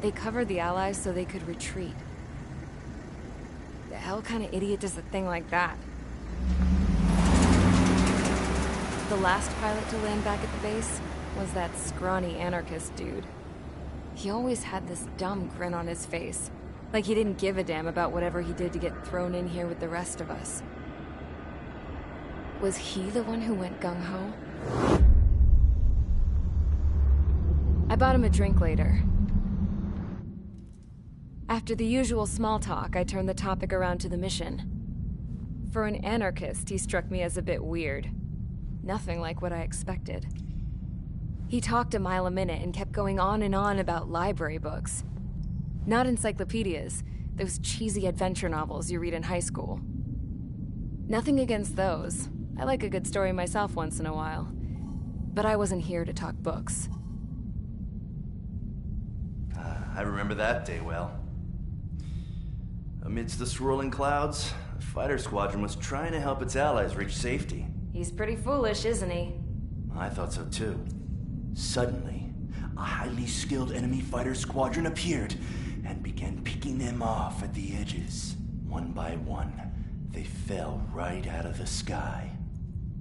They covered the Allies so they could retreat. The hell kind of idiot does a thing like that? The last pilot to land back at the base was that scrawny anarchist dude. He always had this dumb grin on his face, like he didn't give a damn about whatever he did to get thrown in here with the rest of us. Was he the one who went gung-ho? I bought him a drink later. After the usual small talk, I turned the topic around to the mission. For an anarchist, he struck me as a bit weird. Nothing like what I expected. He talked a mile a minute and kept going on and on about library books. Not encyclopedias, those cheesy adventure novels you read in high school. Nothing against those. I like a good story myself once in a while. But I wasn't here to talk books. I remember that day well. Amidst the swirling clouds, the fighter squadron was trying to help its allies reach safety. He's pretty foolish, isn't he? I thought so too. Suddenly, a highly skilled enemy fighter squadron appeared and began picking them off at the edges. One by one, they fell right out of the sky.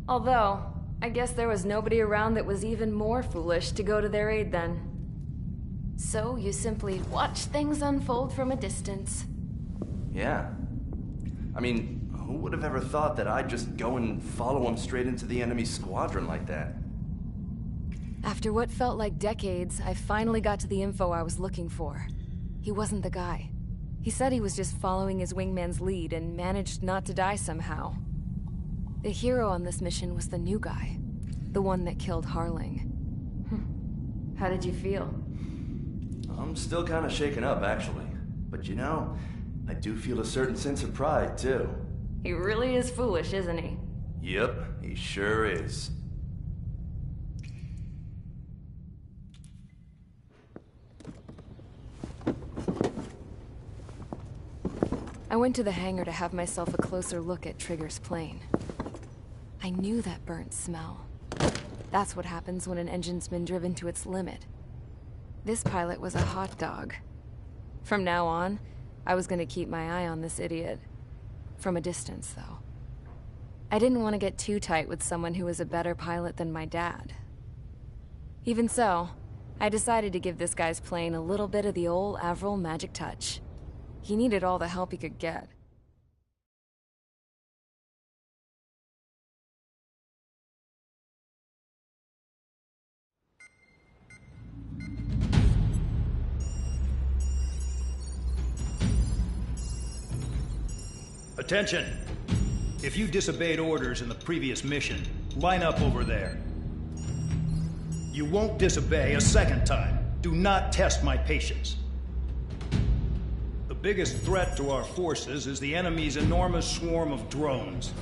Although, I guess there was nobody around that was even more foolish to go to their aid then. So you simply watch things unfold from a distance. Yeah. I mean, who would have ever thought that I'd just go and follow him straight into the enemy squadron like that? After what felt like decades, I finally got to the info I was looking for. He wasn't the guy. He said he was just following his wingman's lead and managed not to die somehow. The hero on this mission was the new guy. The one that killed Harling. How did you feel? I'm still kind of shaken up, actually. But you know, I do feel a certain sense of pride, too. He really is foolish, isn't he? Yep, he sure is. I went to the hangar to have myself a closer look at Trigger's plane. I knew that burnt smell. That's what happens when an engine's been driven to its limit. This pilot was a hot dog. From now on, I was gonna keep my eye on this idiot. From a distance, though. I didn't want to get too tight with someone who was a better pilot than my dad. Even so, I decided to give this guy's plane a little bit of the old Avril magic touch. He needed all the help he could get. Attention! If you disobeyed orders in the previous mission, line up over there. You won't disobey a second time. Do not test my patience. The biggest threat to our forces is the enemy's enormous swarm of drones.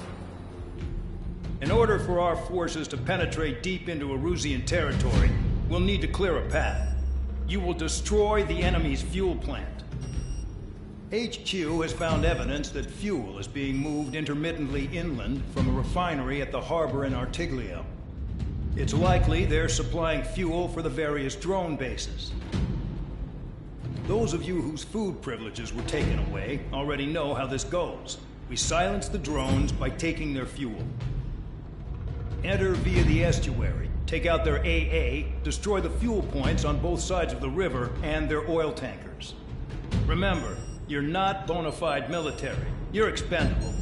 In order for our forces to penetrate deep into Erusian territory, we'll need to clear a path. You will destroy the enemy's fuel plant. HQ has found evidence that fuel is being moved intermittently inland from a refinery at the harbor in Artiglio. It's likely they're supplying fuel for the various drone bases. Those of you whose food privileges were taken away already know how this goes. We silence the drones by taking their fuel. Enter via the estuary, take out their AA, destroy the fuel points on both sides of the river and their oil tankers. Remember, you're not bona fide military. You're expendable.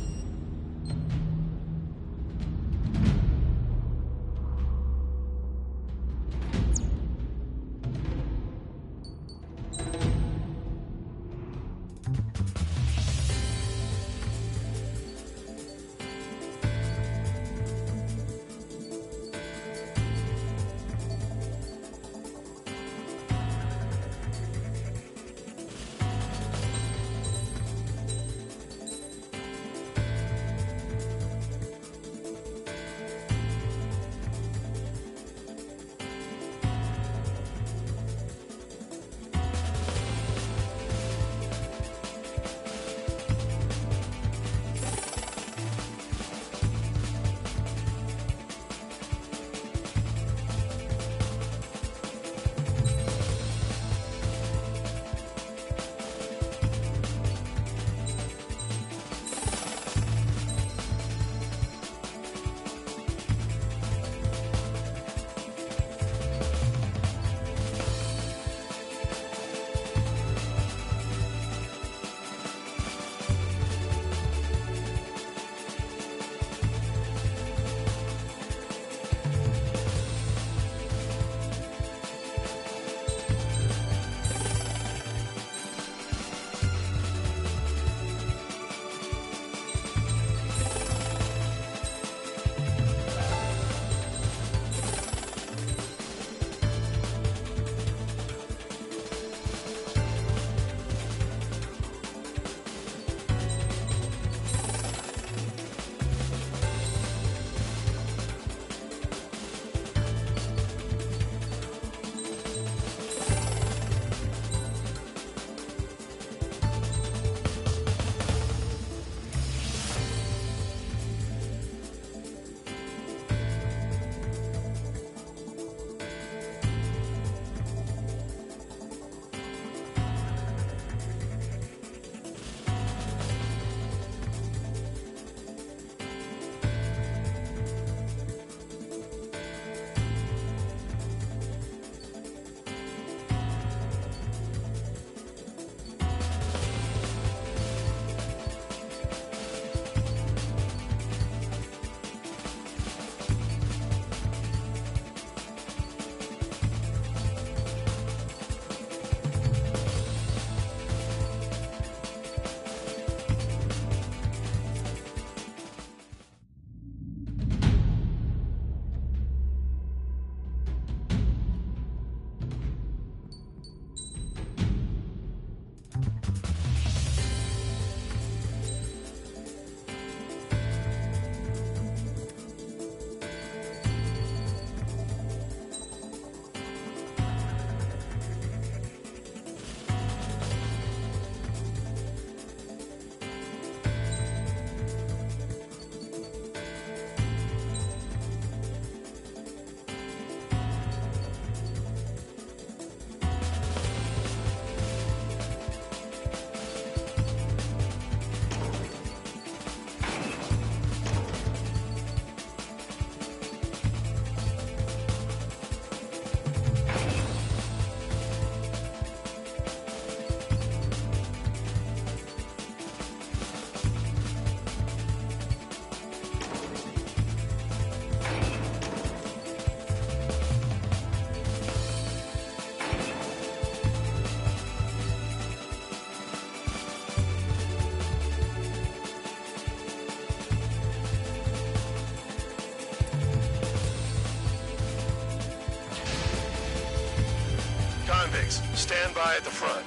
6. Stand by at the front.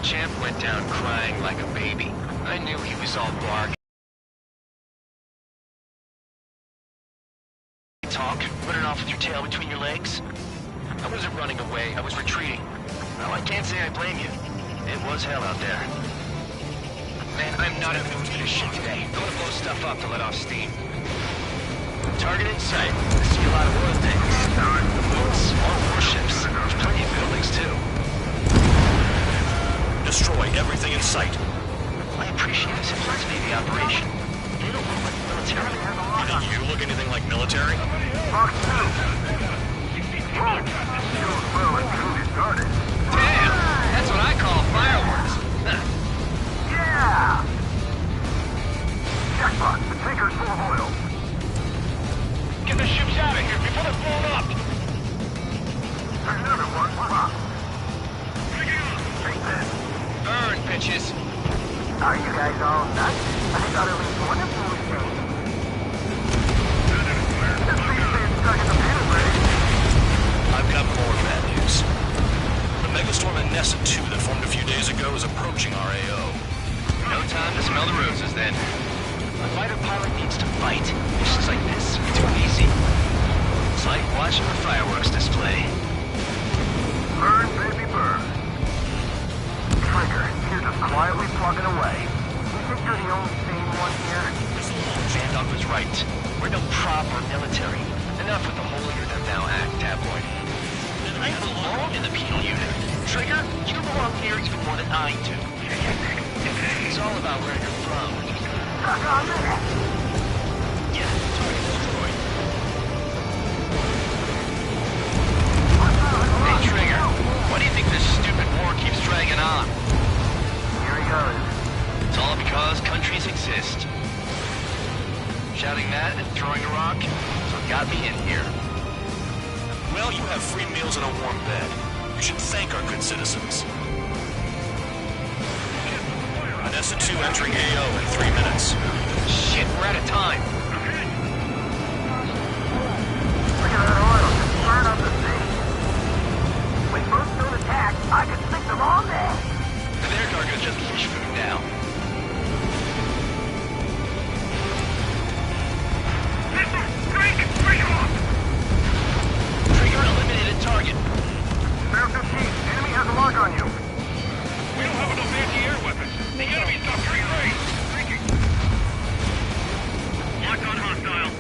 Champ went down crying like a baby. I knew he was all bark. Talk, running off with your tail between your legs? I wasn't running away, I was retreating. Well, I can't say I blame you. It was hell out there. Man, I'm not in the mood for this shit today. I'm gonna blow stuff up to let off steam. Target in sight. I see a lot of oil tanks. Boats, more warships. There's plenty of buildings, too. Destroy everything in sight. I appreciate this. It's a Navy operation. They don't look like military. You think you look anything like military? Damn! That's what I call fireworks. Yeah! Jackpot, the tanker's full of oil. Get the ships out of here before they're blown up! There's another one. Pop. Take this. Burn, bitches! Are you guys all nuts? I thought at least one of you was safe. The tree's been stuck in the middle, right? I've got more bad news. The megastorm in Nessa 2 that formed a few days ago is approaching our AO. No time to smell the roses, then. A fighter pilot needs to fight. Missions like this are too easy. It's like watching a fireworks display. Burn, baby, burn. Trigger, you're just quietly plugging away. You think you're the only sane one here? Vandog was right. We're no prop or military. Enough with the holier-than-thou act tabloid. I belong in the penal unit. Trigger, you belong here even more than I do. It's all about where you're from. Suck on that! Yeah, target destroyed. Hey, Trigger, why do you think this stupid war keeps dragging on? Here he goes. It's all because countries exist. Shouting that and throwing a rock is what got me in here. Well, you have free meals and a warm bed. You should thank our good citizens. Nessa 2 entering AO in 3 minutes. Shit, we're out of time. Look at that oil just burn up the sea. When boats don't attack, I can stick them all there. Their cargo's just fish food now. Trigger eliminated target. Bear 15, enemy has a lock on you. We don't have enough anti-air weapons. The enemy's not very range. Thinking. Lock on hostile.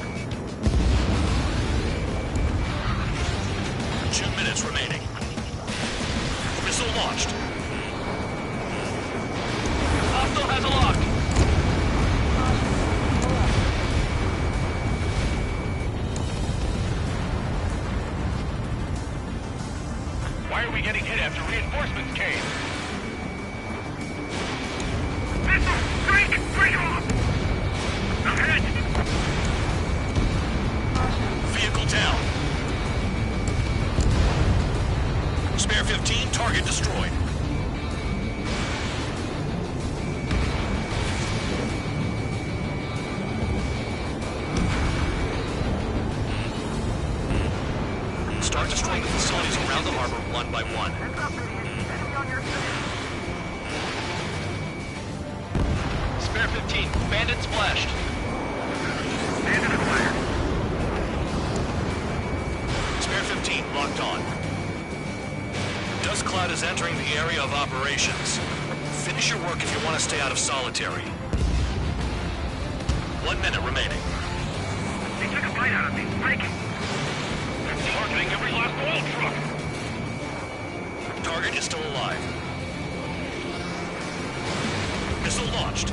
2 minutes remaining. Missile launched. Hostile has a lock. Why are we getting hit after reinforcements came? Missile! Break off! Ahead! Vehicle down. Spare 15, target destroyed. Start destroying the facilities around the harbor one by one. Heads up, idiot. Enemy on your side. Spare 15. Bandit splashed. Bandit acquired. Spare 15 locked on. Dust cloud is entering the area of operations. Finish your work if you want to stay out of solitary. 1 minute remaining. They took a bite out of me. Breaking. They're targeting every last oil truck. Target is still alive. Missile launched.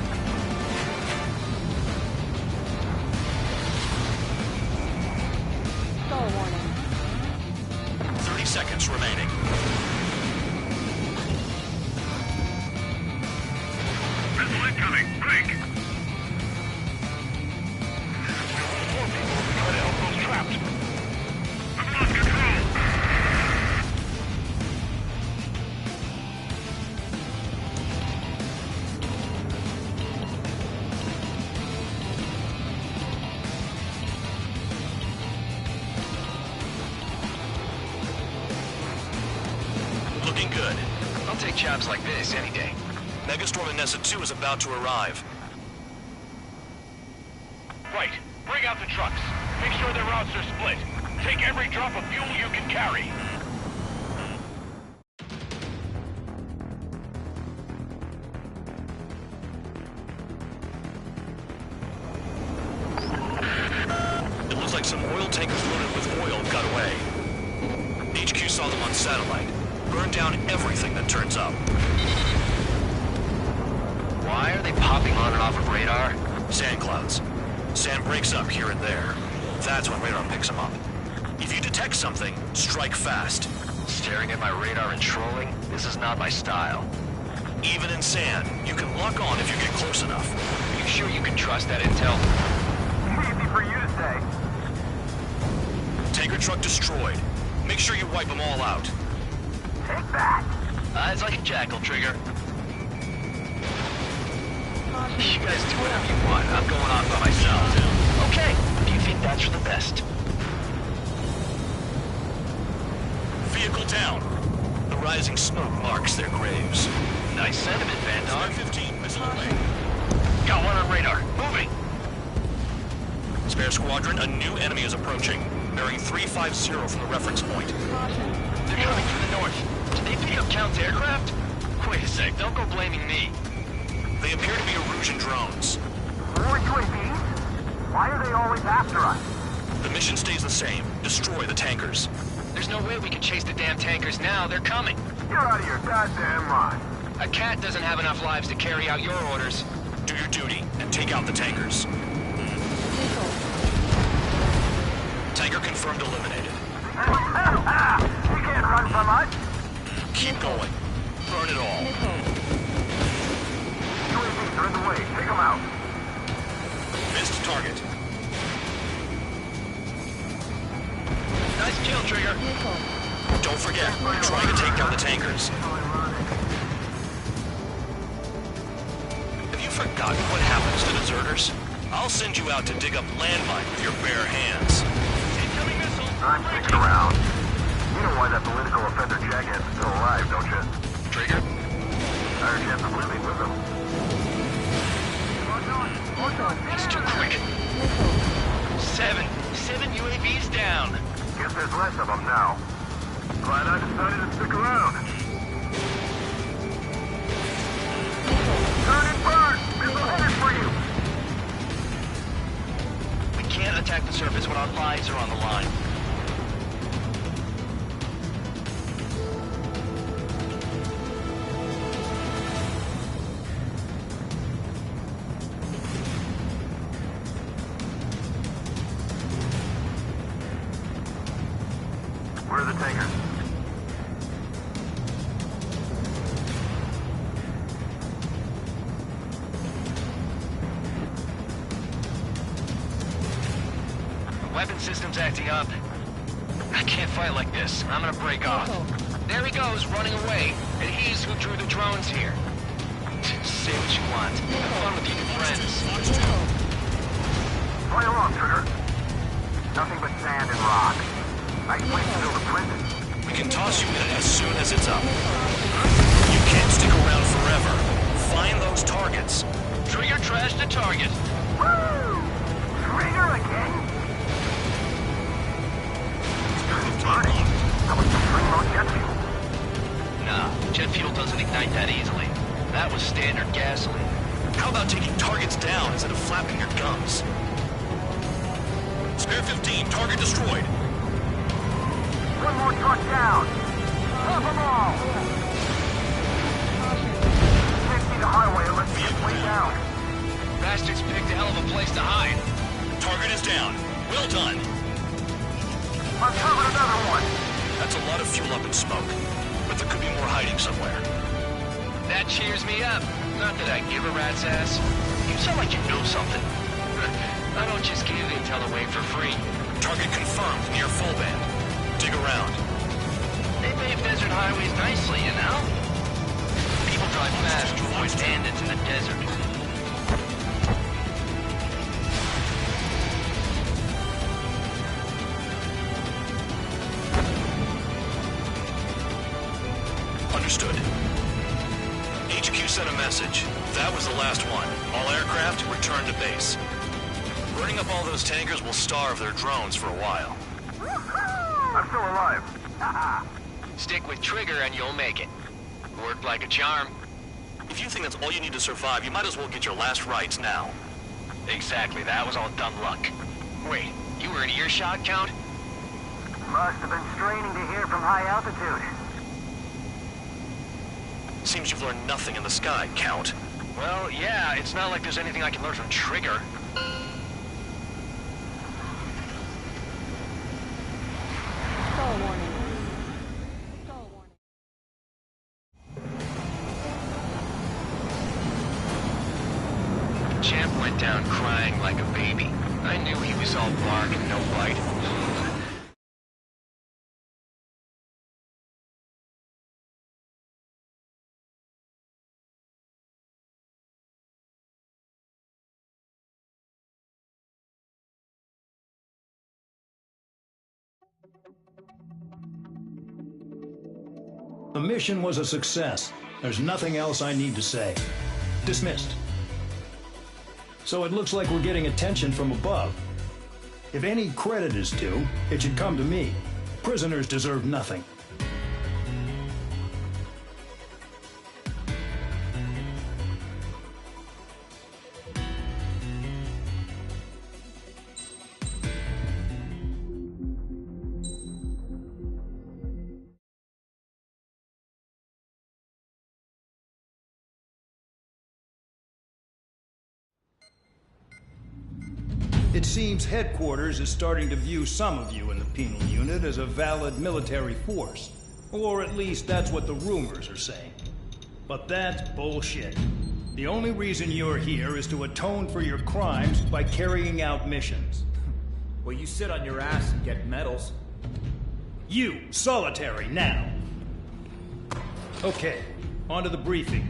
Stall warning. 30 seconds remaining. Missile incoming. Break. More people try to help those trapped. I've lost control. take jobs like this any day. Megastorm in Nessa 2 is about to arrive. Right. Bring out the trucks. Make sure their routes are split. Take every drop of fuel you can carry. It looks like some oil tankers loaded with oil got away. HQ saw them on satellite. Burned down everything that turns up. Why are they popping on and off of radar? Sand clouds. Sand breaks up here and there. That's when radar picks them up. If you detect something, strike fast. Staring at my radar and trolling? This is not my style. Even in sand, you can lock on if you get close enough. Are you sure you can trust that intel? Easy for you to say. Tanker truck destroyed. Make sure you wipe them all out. Take that. It's like a jackal, Trigger. You guys do whatever you want. I'm going on by myself. Okay, if you think that's for the best. Vehicle down. The rising smoke marks their graves. Nice sentiment, Vandog. 15 missile away. Got one on radar. Moving. Spare squadron, a new enemy is approaching. Bearing 350 from the reference point. They're coming from the north. Did they pick up Count's aircraft? Wait a sec, don't go blaming me. They appear to be Erusian drones. More UAVs? Why are they always after us? The mission stays the same. Destroy the tankers. There's no way we can chase the damn tankers now. They're coming. You're out of your goddamn mind. A cat doesn't have enough lives to carry out your orders. Do your duty and take out the tankers. Tanker confirmed eliminated. You can't run from us. Keep going. Burn it all. UAVs are in the way. Take them out. Missed target. Nice kill, Trigger. Don't forget, we're trying to take down the tankers. Have you forgotten what happens to deserters? I'll send you out to dig up landmine with your bare hands. Incoming missile. I'm sticking around. You know why that political offender jackass is still alive, don't you? Trigger. I heard you have some living with him. He's too quick. Seven UAVs down. Guess there's less of them now. Glad I decided to stick around. Turn and burn! Missile headed for you! We can't attack the surface when our lives are on the line. Where are the tankers? Weapon system's acting up. I can't fight like this. I'm gonna break off. There he goes, running away. And he's who drew the drones here. Say what you want. Have fun with your new friends. Right along, Trigger. Nothing but sand and rock. Nice place to build a prison. We can toss you in as soon as it's up. You can't stick around forever. Find those targets. Trigger trashed the target. Woo! Trigger again? Burning. How about some free low jet fuel? Nah, jet fuel doesn't ignite that easily. That was standard gasoline. How about taking targets down instead of flapping your gums? Spare 15, target destroyed. One more truck down. Stop them all. Can't see the highway unless you get way down. Bastards picked a hell of a place to hide. Target is down. Well done. I've covered another one. That's a lot of fuel up in smoke. But there could be more hiding somewhere. That cheers me up. Not that I give a rat's ass. You sound like you know something. I don't just give intel away for free. Target confirmed near full band. Dig around. They pave desert highways nicely, you know? People drive fast to avoid bandits in the desert. Understood. sent a message. That was the last one. All aircraft, return to base. Burning up all those tankers will starve their drones for a while. I'm still alive. Stick with Trigger and you'll make it. Worked like a charm. If you think that's all you need to survive, you might as well get your last rites now. Exactly, that was all dumb luck. Wait, you were in earshot, Count? Must have been straining to hear from high altitude. Seems you've learned nothing in the sky, Count. Well, yeah, it's not like there's anything I can learn from Trigger. Skull warning. Skull warning. Champ went down crying like a baby. I knew he was all bark and no bite. The mission was a success. There's nothing else I need to say. Dismissed. So it looks like we're getting attention from above. If any credit is due, it should come to me. Prisoners deserve nothing. It seems headquarters is starting to view some of you in the penal unit as a valid military force. Or at least that's what the rumors are saying. But that's bullshit. The only reason you're here is to atone for your crimes by carrying out missions. Well, you sit on your ass and get medals. You, solitary, now. Okay, on to the briefing.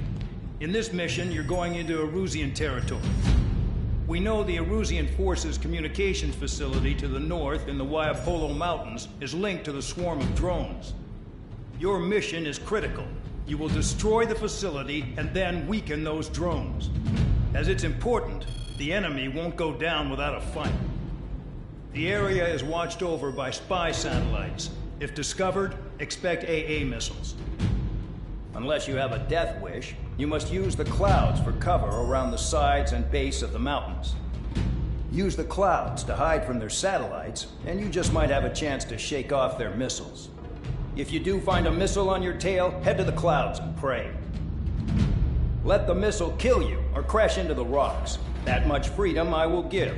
In this mission, you're going into Erusian territory. We know the Erusian Forces communications facility to the north in the Waiapolo Mountains is linked to the swarm of drones. Your mission is critical. You will destroy the facility and then weaken those drones. As it's important, the enemy won't go down without a fight. The area is watched over by spy satellites. If discovered, expect AA missiles. Unless you have a death wish, you must use the clouds for cover around the sides and base of the mountains. Use the clouds to hide from their satellites, and you just might have a chance to shake off their missiles. If you do find a missile on your tail, head to the clouds and pray. Let the missile kill you or crash into the rocks. That much freedom I will give.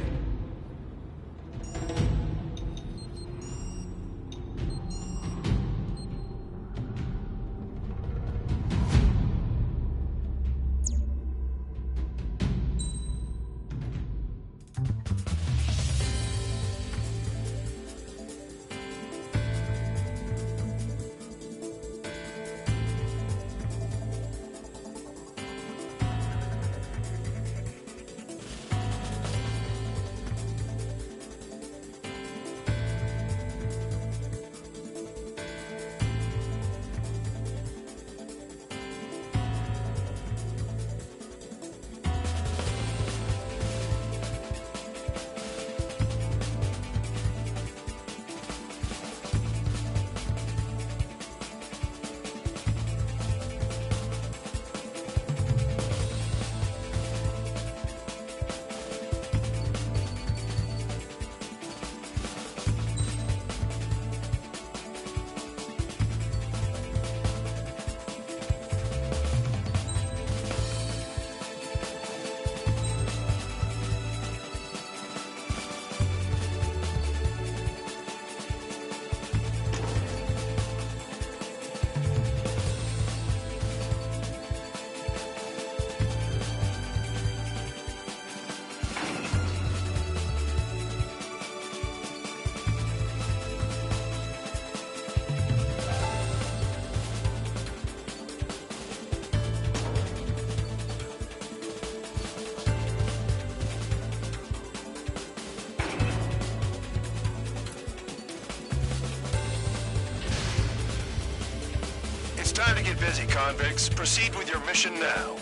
Time to get busy, convicts. Proceed with your mission now.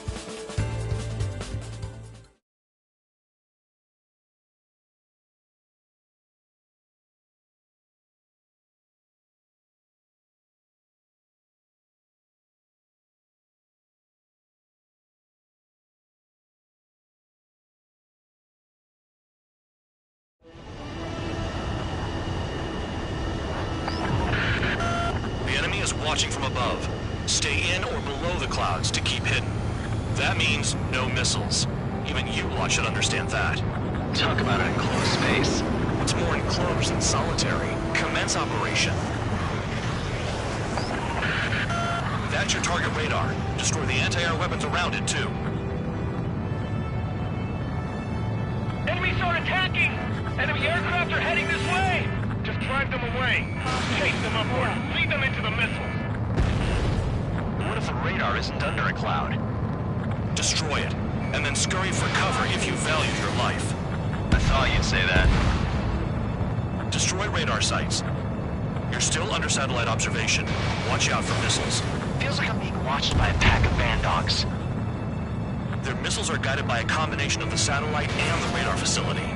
watching from above. Stay in or below the clouds to keep hidden. That means no missiles. Even you lot should understand that. Talk about an enclosed space. What's more enclosed than solitary? Commence operation. That's your target radar. Destroy the anti-air weapons around it, too. Enemies are attacking! Enemy aircraft are heading this way! Just drive them away. Chase them upward. Lead them into the missiles. What if the radar isn't under a cloud? Destroy it, and then scurry for cover if you value your life. I thought you'd say that. Destroy radar sites. You're still under satellite observation. Watch out for missiles. Feels like I'm being watched by a pack of vandogs. Their missiles are guided by a combination of the satellite and the radar facility.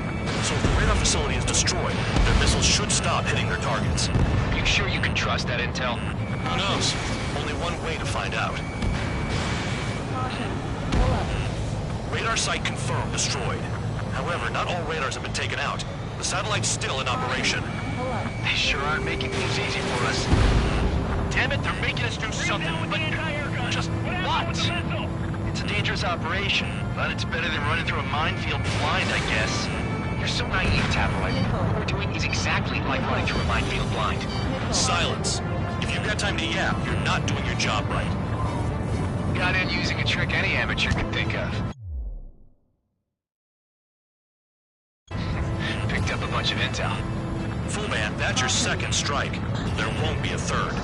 So if the radar facility is destroyed, their missiles should stop hitting their targets. Are you sure you can trust that intel? Who knows? Only one way to find out. Caution. Pull up. Radar site confirmed destroyed. However, not all radars have been taken out. The satellite's still in operation. Pull up. They sure aren't making things easy for us. Damn it, they're making us do something, but just what? It's a dangerous operation, but it's better than running through a minefield blind, I guess. You're so naive, Tabloid. What we're doing is exactly like running through a minefield blind. Silence. If you've got time to yap, you're not doing your job right. Got in using a trick any amateur could think of. Picked up a bunch of intel. Full man, that's your second strike. There won't be a third.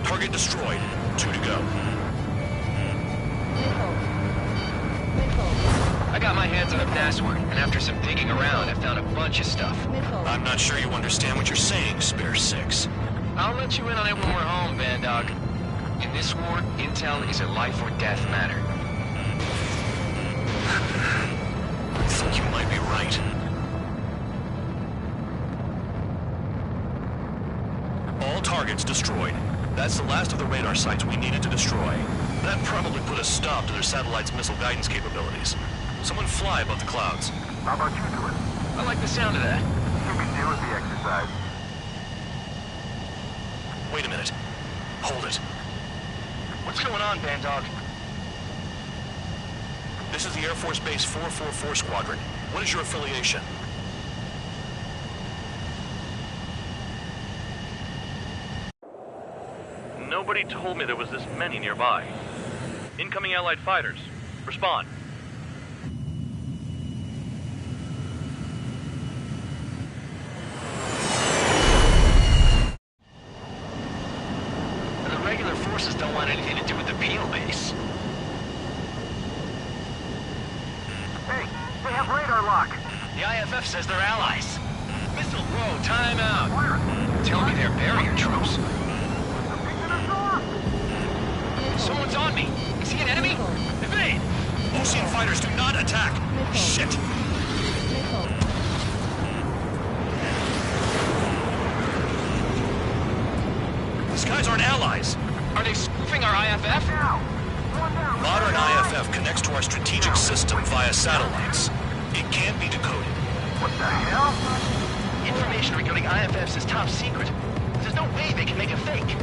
Target destroyed. 2 to go. I got my hands on a password, and after some digging around, I found a bunch of stuff. I'm not sure you understand what you're saying, Spare 6. I'll let you in on it when we're home, Vandog. In this war, intel is a life or death matter. I think you might be right. All targets destroyed. That's the last of the radar sites we needed to destroy. That probably put a stop to their satellite's missile guidance capabilities. Someone fly above the clouds. How about you do it? I like the sound of that. You can deal with the exercise. Wait a minute. Hold it. What's going on, Vandog? This is the Air Force Base 444 Squadron. What is your affiliation? Nobody told me there was this many nearby. Incoming Allied fighters. Respond. The regular forces don't want anything to do with the Peel base. Hey, they have radar lock. The IFF says they're allies. Missile, whoa, time out. Where? Tell me they're barrier troops. They're picking us off. Someone's on me. Is he an enemy? Evade! Ocean fighters do not attack! Shit! These guys aren't allies! Are they spoofing our IFF? Now. One down. Modern IFF connects to our strategic system via satellites. It can't be decoded. What the hell? Information regarding IFFs is top secret. There's no way they can make a fake.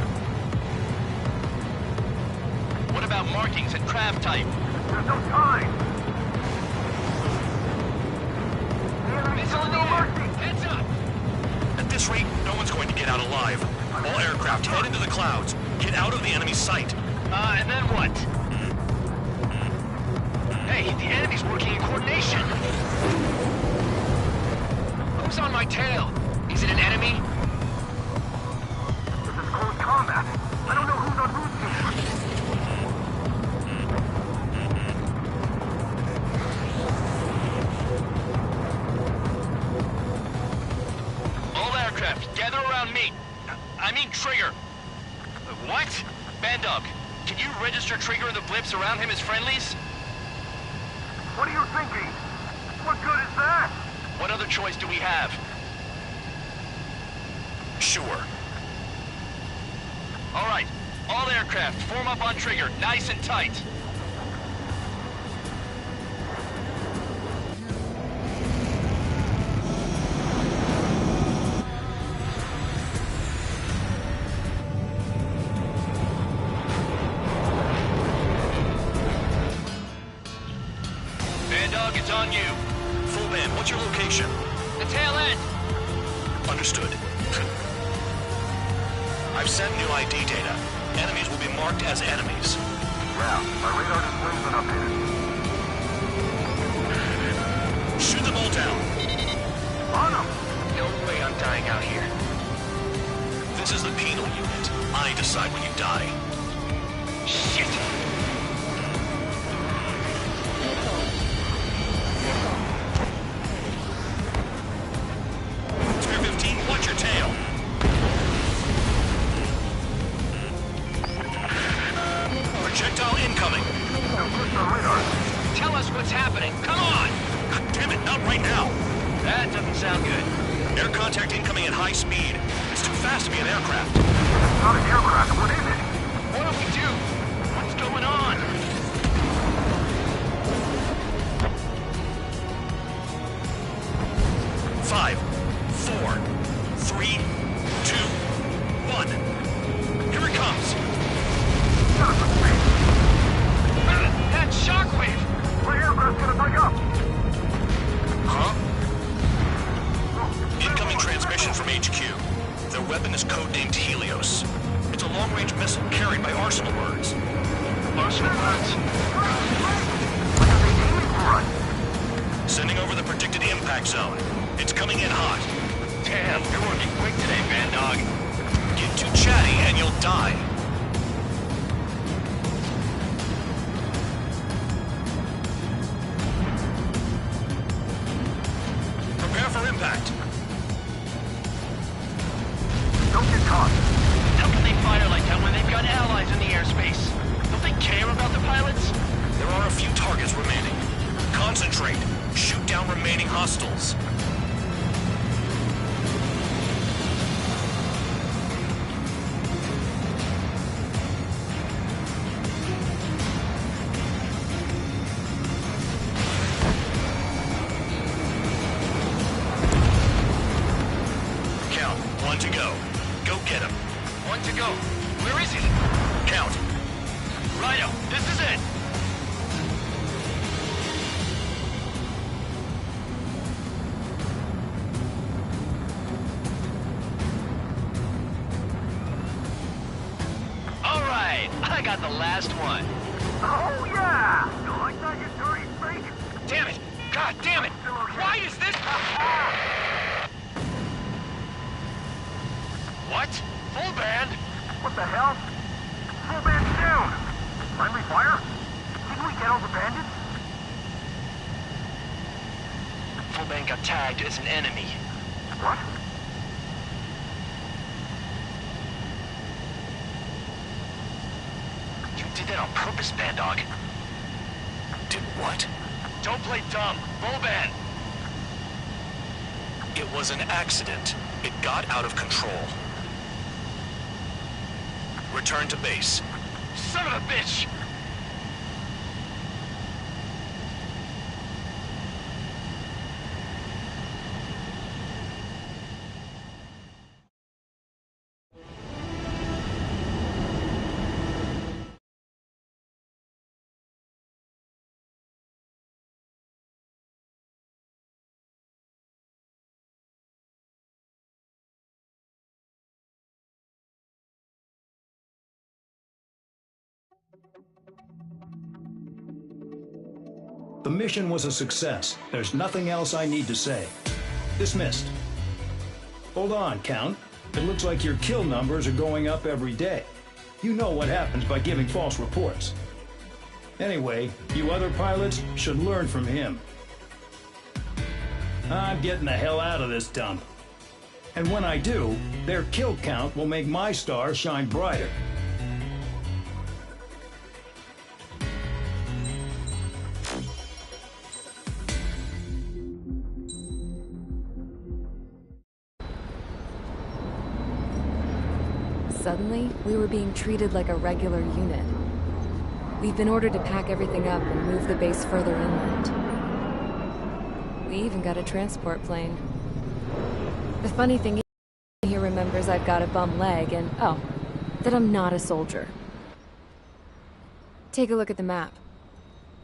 What about markings and craft type? There's no time. The enemy's Missile in showing the no air! mercy. Heads up! At this rate, no one's going to get out alive. All aircraft head into the clouds. Get out of the enemy's sight. And then what? Hey, the enemy's working in coordination. Who's on my tail? Is it an enemy? This is close combat. I don't know who's on whose team. All aircraft, gather around me. I mean Trigger. What? Bandog, can you register Trigger and the blips around him as friendlies? What are you thinking? What good is that? What other choice do we have? Sure. All right, all aircraft, form up on Trigger, nice and tight. Bandog, it's on you. Full band, what's your location? The tail end. Understood. I've sent new ID data. Enemies will be marked as enemies. Yeah, my radar display's been updated. Shoot them all down. On them! No way I'm dying out here. This is the penal unit. I decide when you die. Shit! Spear 15, watch your tail. Projectile incoming. Tell us what's happening. Come on! God damn it, not right now. That doesn't sound good. Air contact incoming at high speed. It's too fast to be an aircraft. Not an aircraft, what is it? What do we do? What's going on? Five, four, three, two, one. Here it comes. That shockwave! My aircraft's gonna break up! Huh? Incoming transmission from HQ. Their weapon is codenamed Helios. It's a long-range missile carried by arsenal birds. Arsenal birds? What are they aiming for us? Sending over the predicted impact zone. It's coming in hot. Damn, you're working quick today, Bandog. Get too chatty and you'll die. Prepare for impact. Don't get caught. How can they fire like that when they've got allies in the airspace? Don't they care about the pilots? There are a few targets remaining. Concentrate. Shoot down remaining hostiles. Count. One to go. Go get him. One to go. Where is he? Count. Righto, this is it. All right, I got the last one. Oh yeah! You like that, you dirty freak? Damn it! God damn it! Why is this? What? Full band? What the hell? Full band's down! Friendly fire? Didn't we get all the bandits? Full band got tagged as an enemy. What? You did that on purpose, Bandog. Did what? Don't play dumb. Full band. It was an accident. It got out of control. Return to base. Son of a bitch! The mission was a success. There's nothing else I need to say. Dismissed. Hold on, Count. It looks like your kill numbers are going up every day. You know what happens by giving false reports. Anyway, you other pilots should learn from him. I'm getting the hell out of this dump. And when I do, their kill count will make my star shine brighter. Suddenly, we were being treated like a regular unit. We've been ordered to pack everything up and move the base further inland. We even got a transport plane. The funny thing is, he remembers I've got a bum leg and, oh, that I'm not a soldier. Take a look at the map.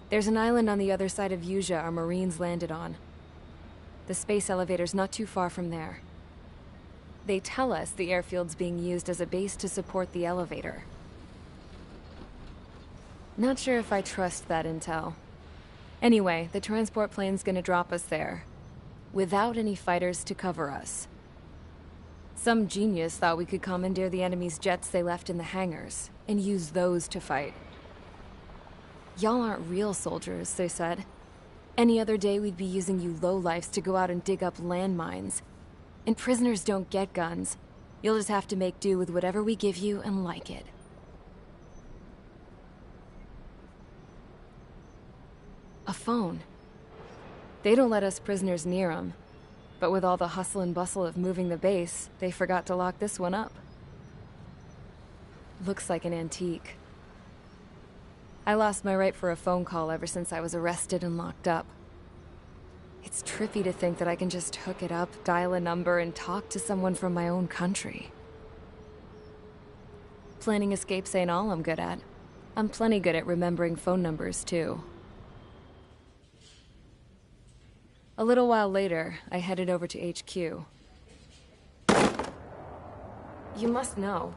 There's an island on the other side of Yuja our Marines landed on. The space elevator's not too far from there. They tell us the airfield's being used as a base to support the elevator. Not sure if I trust that intel. Anyway, the transport plane's gonna drop us there, without any fighters to cover us. Some genius thought we could commandeer the enemy's jets they left in the hangars, and use those to fight. Y'all aren't real soldiers, they said. Any other day we'd be using you lowlifes to go out and dig up landmines. And prisoners don't get guns. You'll just have to make do with whatever we give you and like it. A phone. They don't let us prisoners near them. But with all the hustle and bustle of moving the base, they forgot to lock this one up. Looks like an antique. I lost my right for a phone call ever since I was arrested and locked up. It's trippy to think that I can just hook it up, dial a number, and talk to someone from my own country. Planning escapes ain't all I'm good at. I'm plenty good at remembering phone numbers, too. A little while later, I headed over to HQ. You must know.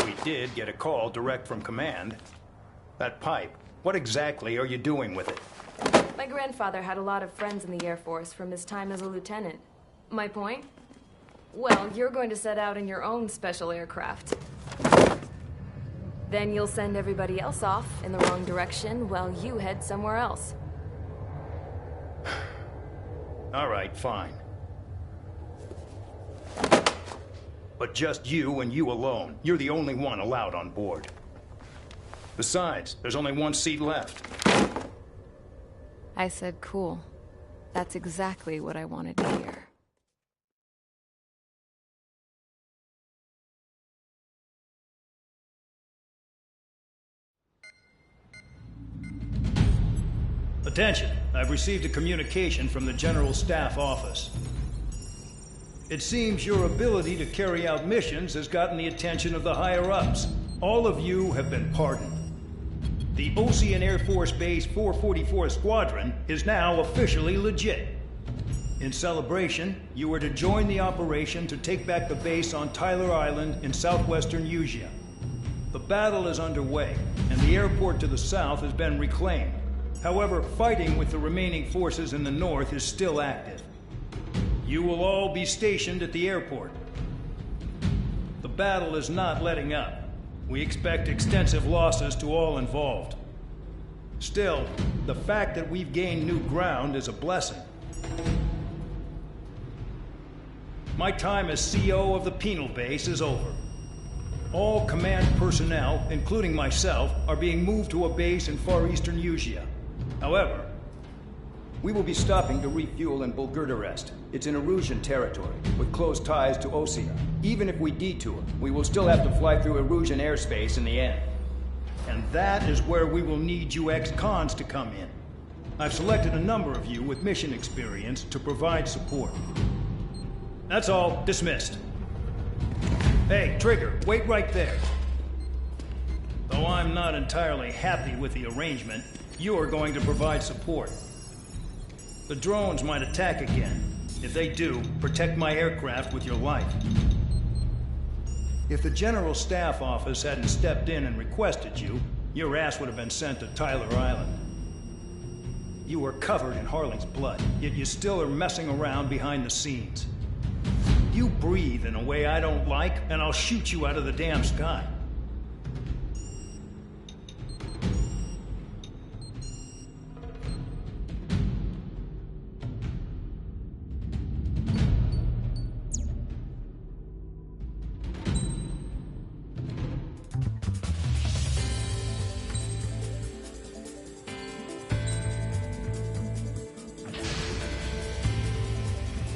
We did get a call direct from command. That pipe, what exactly are you doing with it? My grandfather had a lot of friends in the Air Force from his time as a lieutenant. My point? Well, you're going to set out in your own special aircraft. Then you'll send everybody else off in the wrong direction while you head somewhere else. All right, fine. But just you and you alone. You're the only one allowed on board. Besides, there's only one seat left. I said cool. That's exactly what I wanted to hear. Attention, I've received a communication from the General Staff Office. It seems your ability to carry out missions has gotten the attention of the higher-ups. All of you have been pardoned. The Ocean Air Force Base 444 Squadron is now officially legit. In celebration, you are to join the operation to take back the base on Tyler Island in southwestern Yuja. The battle is underway, and the airport to the south has been reclaimed. However, fighting with the remaining forces in the north is still active. You will all be stationed at the airport. The battle is not letting up. We expect extensive losses to all involved. Still, the fact that we've gained new ground is a blessing. My time as CO of the penal base is over. All command personnel, including myself, are being moved to a base in far eastern Yuja. However, we will be stopping to refuel in Bulgurdarest. It's in Erusian territory, with close ties to Osea. Even if we detour, we will still have to fly through Erusian airspace in the end. And that is where we will need you ex-cons to come in. I've selected a number of you with mission experience to provide support. That's all. Dismissed. Hey, Trigger, wait right there. Though I'm not entirely happy with the arrangement, you're going to provide support. The drones might attack again. If they do, protect my aircraft with your life. If the General Staff Office hadn't stepped in and requested you, your ass would have been sent to Tyler Island. You were covered in Harley's blood, yet you still are messing around behind the scenes. You breathe in a way I don't like, and I'll shoot you out of the damn sky.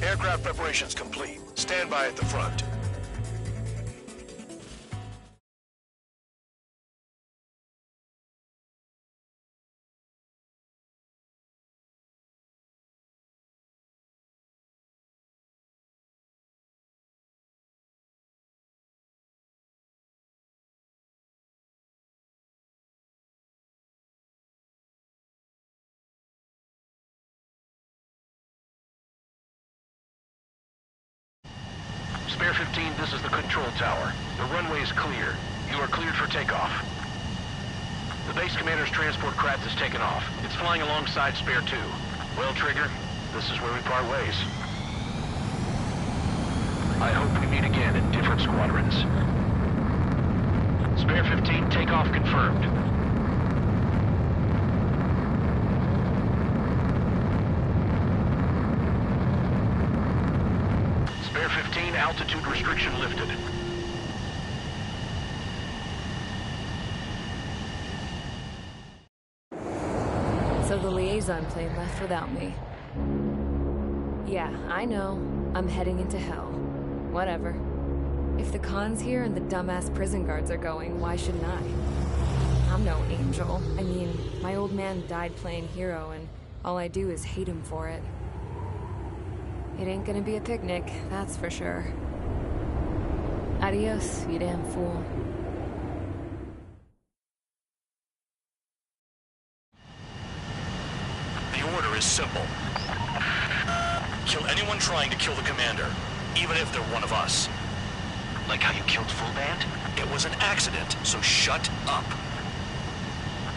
Aircraft preparations complete. Stand by at the front. Spare 15, this is the control tower. The runway is clear. You are cleared for takeoff. The base commander's transport craft has taken off. It's flying alongside Spare 2. Well, Trigger, this is where we part ways. I hope we meet again in different squadrons. Spare 15, takeoff confirmed. Spare 15, altitude restriction lifted. So the liaison plane left without me. Yeah, I know. I'm heading into hell. Whatever. If the Khan's here and the dumbass prison guards are going, why shouldn't I? I'm no angel. I mean, my old man died playing hero, and all I do is hate him for it. It ain't gonna be a picnic, that's for sure. Adios, you damn fool. The order is simple. Kill anyone trying to kill the commander, even if they're one of us. Like how you killed Full Band? It was an accident, so shut up.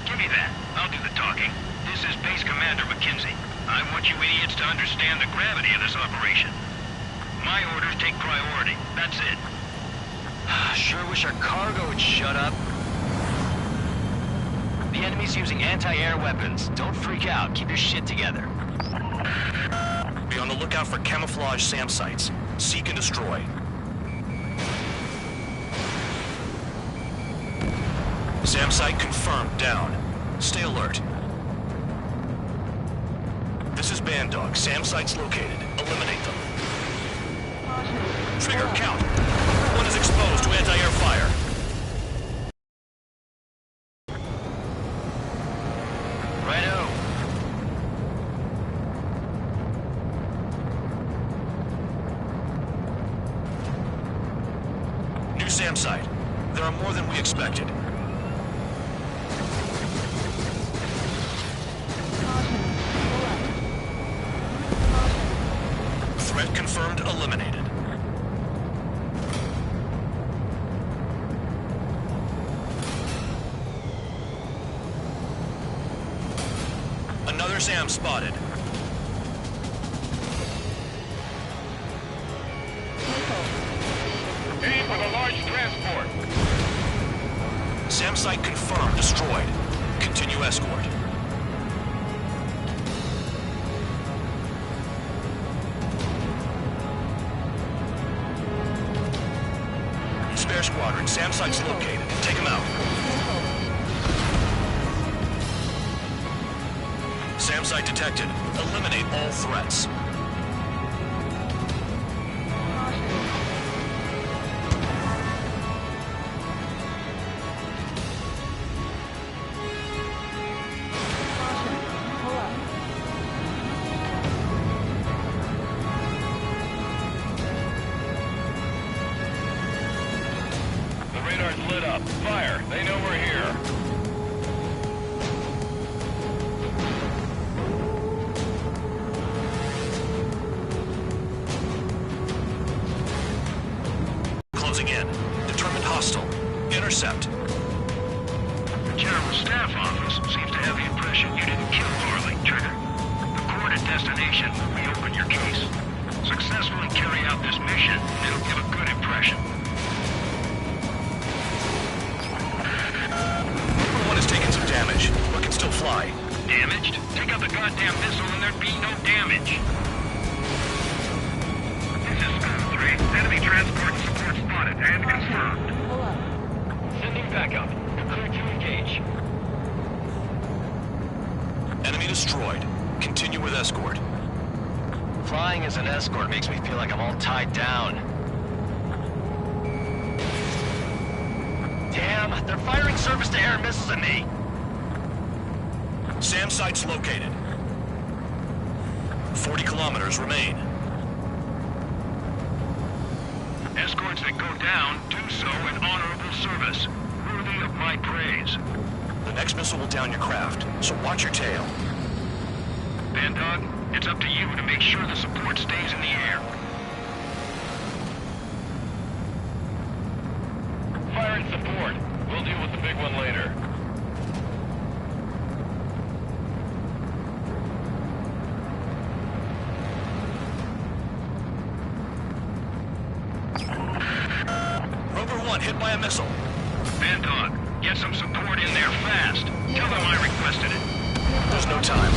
Give me that. I'll do the talking. This is Base Commander McKenzie. I want you idiots to understand the gravity of this operation. My orders take priority. That's it. Sure wish our cargo would shut up. The enemy's using anti-air weapons. Don't freak out. Keep your shit together. Be on the lookout for camouflage SAM sites. Seek and destroy. SAM site confirmed, down. Stay alert. This is Band Dog. SAM site's located. Eliminate them. Trigger, count. One is exposed to anti-air fire. Righto. New SAM site. There are more than we expected. Threat confirmed, eliminated. Another SAM spotted. Aim for the large transport. SAM site confirmed, destroyed. Continue escort. Spare squadron, SAM site's located. Take him out. SAM site detected. Eliminate all threats. The radar's lit up. Fire. They know we're here. Closing in. Determined hostile. Intercept. The General Staff Office seems to have the impression you didn't kill Farley, Trigger. The coordinate destination will reopen your case. Successfully carry out this mission, and it'll give a good impression. One has taken some damage, but can still fly. Damaged? Take out the goddamn missile and there'd be no damage. This is School 3. Enemy transport support spotted and confirmed. Sending backup. Clear to engage. Enemy destroyed. Continue with escort. Flying as an escort makes me feel like I'm all tied down. Damn, they're firing surface-to-air missiles at me. SAM site's located. 40 kilometers remain. Escorts that go down do so in honorable service, worthy of my praise. The next missile will down your craft, so watch your tail. Band Dog, it's up to you to make sure the support stays in the air. that missile. Bandog, get some support in there fast. Tell them I requested it. There's no time.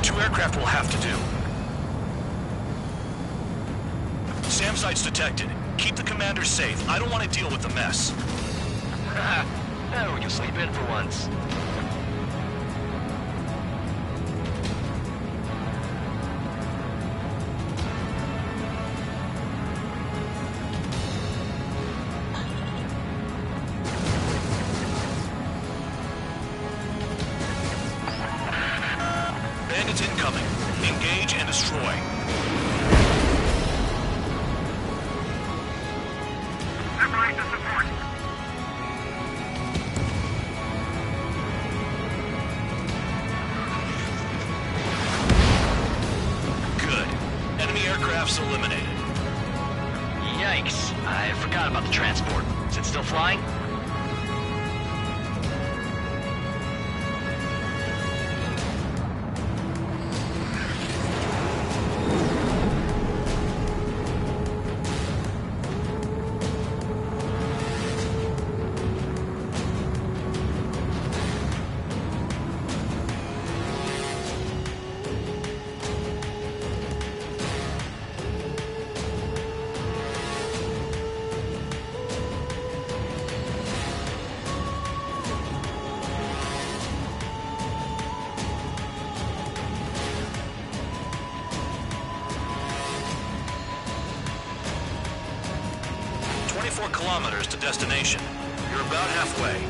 2 aircraft will have to do. SAM sites detected. Keep the commander safe. I don't want to deal with the mess. Oh, we can sleep in for once. Bandits incoming. Engage and destroy. Separate the support. Good. Enemy aircrafts eliminated. Yikes. I forgot about the transport. Is it still flying? Kilometers to destination. You're about halfway.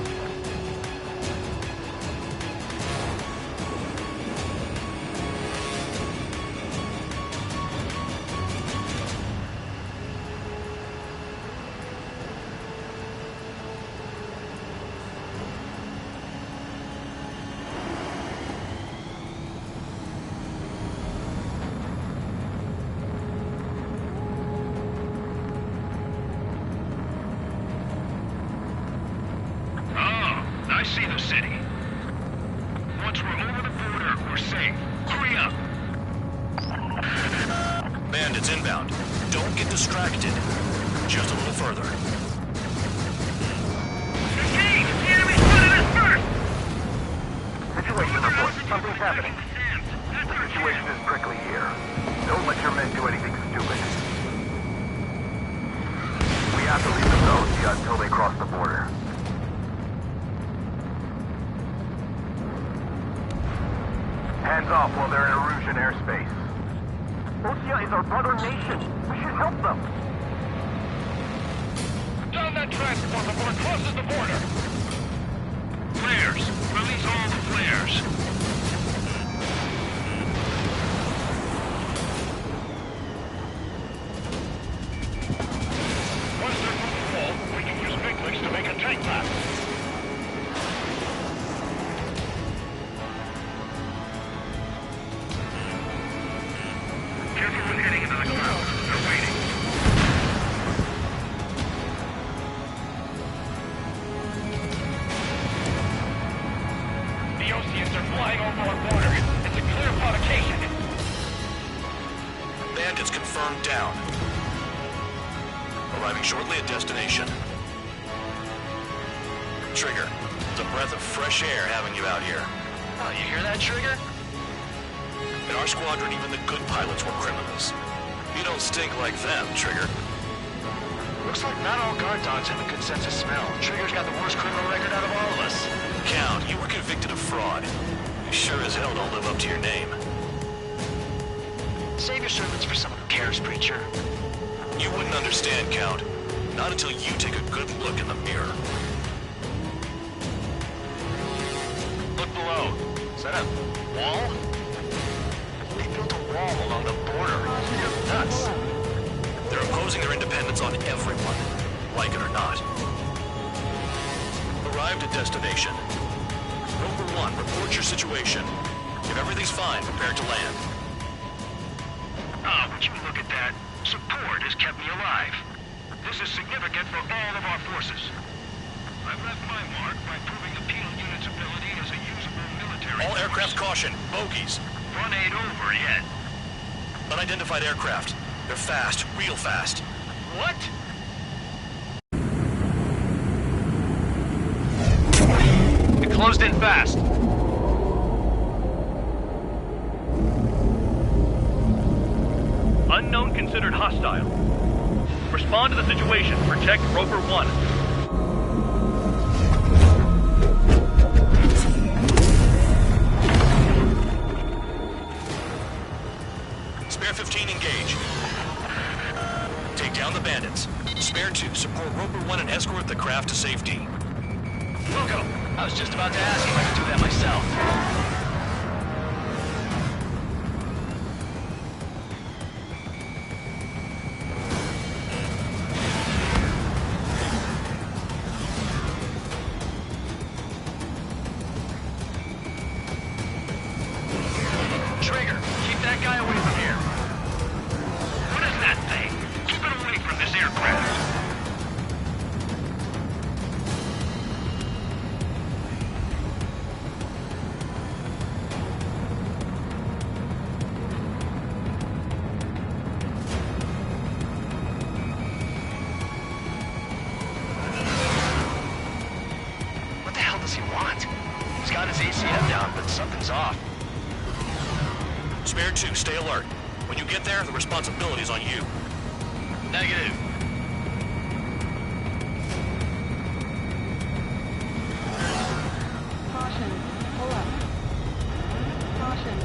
I see the city. Once we're over the border, we're safe. Hurry up! Bandits inbound. Don't get distracted. Just a little further. Engage! The enemy's running us first! Situation report. Something's happening. The situation is prickly here. Don't let your men do anything stupid. We have to leave them Nausea until they cross the border. Hands off while they're in Erusian airspace. Nausea is our brother nation. We should help them. Down that transport before it crosses the border! Flares! Release all the flares! Once they're full, we can use big legs to make a tank lap. Careful when heading into the clouds. They're waiting. The Oceans are flying over our border. It's a clear provocation. Bandits confirmed down. Arriving shortly at destination. Trigger, it's a breath of fresh air having you out here. Oh, you hear that, Trigger? In our squadron, even the good pilots were criminals. You don't stink like them, Trigger. Looks like not all guard dogs have a good sense of smell. Trigger's got the worst criminal record out of all of us. Count, you were convicted of fraud. You sure as hell don't live up to your name. Save your servants for someone who cares, Preacher. You wouldn't understand, Count. Not until you take a good look in the mirror. Look below. Is that a wall? They built a wall along the border. You're nuts. They're imposing their independence on everyone, like it or not. Arrived at destination. Number 1, report your situation. If everything's fine, prepare to land. Ah, would you look at that? Support has kept me alive. This is significant for all of our forces. I've left my mark by proving the penal unit's ability as a usable military All force. aircraft caution, bogies. Run ain't over yet. Unidentified aircraft. They're fast, real fast. What? closed in fast. Unknown considered hostile. Respond to the situation. Protect Roper 1. Spare 15, engage. Take down the bandits. Spare 2, support Roper 1 and escort the craft to safety. Wilco, I was just about to ask if I could do that myself. Trigger, keep that guy away from here. What is that thing? Keep it away from this aircraft. What the hell does he want? He's got his ACM down, but something's off. Spare 2, stay alert. When you get there, the responsibility is on you. Negative. Caution. Pull up. Caution.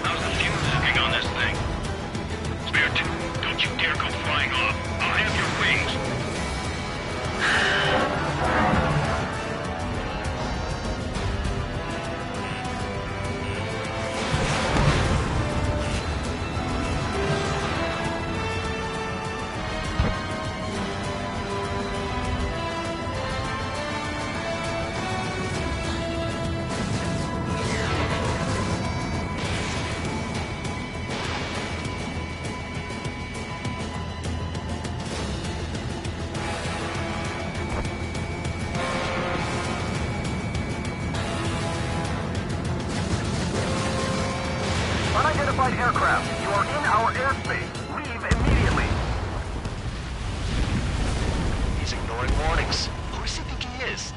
How's the fumes looking on this thing? Spare 2, don't you dare go flying off. I'll have your wings. Unidentified aircraft, you are in our airspace. Leave immediately. He's ignoring warnings. Who does he think he is?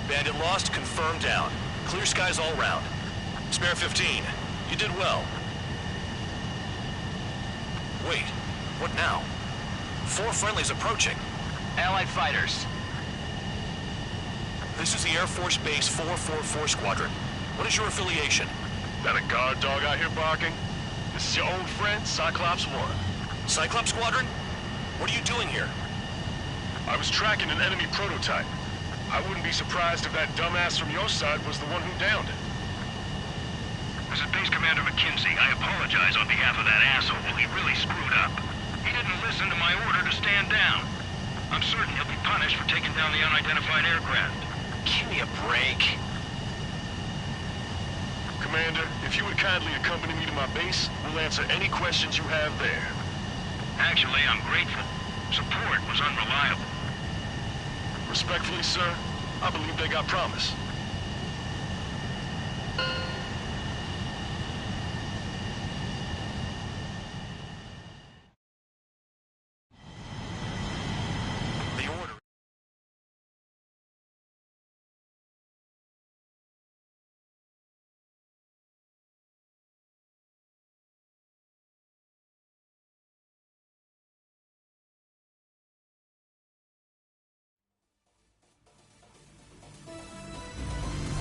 Bandit lost, confirmed down. Clear skies all round. Spare 15, you did well. Wait, what now? 4 friendlies approaching. Allied fighters. This is the Air Force Base 444 Squadron. What is your affiliation? That a guard dog out here barking? This is your old friend, Cyclops 1. Cyclops Squadron? What are you doing here? I was tracking an enemy prototype. I wouldn't be surprised if that dumbass from your side was the one who downed it. This is Base Commander McKinsey. I apologize on behalf of that asshole. He really screwed up. He didn't listen to my order to stand down. I'm certain he'll be punished for taking down the unidentified aircraft. Give me a break. Commander, if you would kindly accompany me to my base, we'll answer any questions you have there. Actually, I'm grateful. Support was unreliable. Respectfully, sir, I believe they got promise. The order.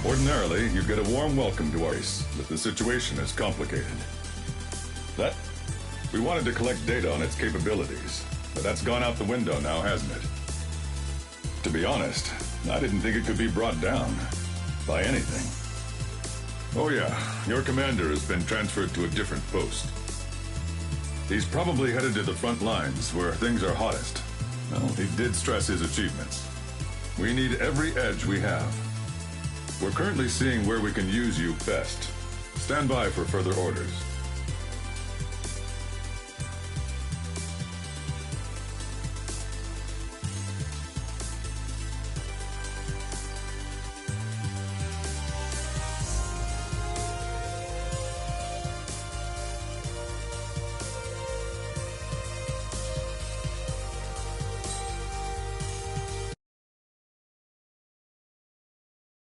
Ordinarily, you get a warm welcome to our base, but the situation is complicated. We wanted to collect data on its capabilities, but that's gone out the window now, hasn't it? To be honest, I didn't think it could be brought down by anything. Oh yeah, your commander has been transferred to a different post. He's probably headed to the front lines, where things are hottest. Well, he did stress his achievements. We need every edge we have. We're currently seeing where we can use you best. Stand by for further orders.